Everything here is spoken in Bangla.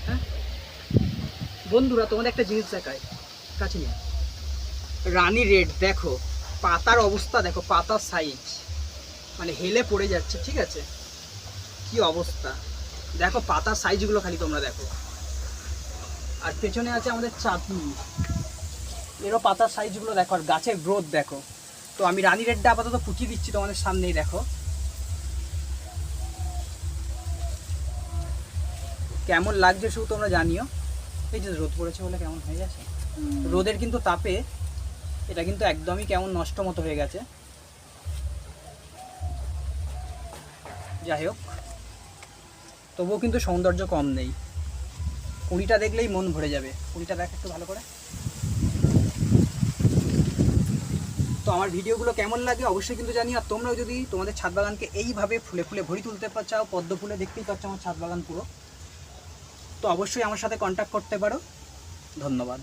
হ্যাঁ বন্ধুরা, তোমাদের একটা জিনিস দেখায়, কাছে নিয়ে রানী রেড দেখো, পাতার অবস্থা দেখো, পাতার সাইজ মানে হেলে পড়ে যাচ্ছে, ঠিক আছে? কি অবস্থা দেখো, পাতার সাইজগুলো খালি তোমরা দেখো। আর পেছনে আছে আমাদের চাঁদনি, এরও পাতার সাইজগুলো দেখো, আর গাছের গ্রোথ দেখো। তো আমি রানী রেডটা আপাতত ফুটিয়ে দিচ্ছি তোমাদের সামনেই, দেখো কেমন লাগছে শুধু তোমরা জানিও। এই যে রোদ পড়েছে বলে কেমন হয়ে গেছে, রোদের কিন্তু তাপে এটা কিন্তু একদমই কেমন নষ্ট মতো হয়ে গেছে। যাই হোক, তবুও কিন্তু সৌন্দর্য কম নেই। কুড়িটা দেখলেই মন ভরে যাবে। কুড়িটা দেখ একটু ভালো করে। তো আমার ভিডিওগুলো কেমন লাগে অবশ্যই কিন্তু জানি। আর তোমরাও যদি তোমাদের ছাদ বাগানকে এইভাবে ফুলে ফুলে ভরি তুলতে চাও, পদ্ম ফুলে দেখতেই পাচ্ছ আমার ছাদ বাগান পুরো, তো অবশ্যই আমার সাথে কন্ট্যাক্ট করতে পারো। ধন্যবাদ।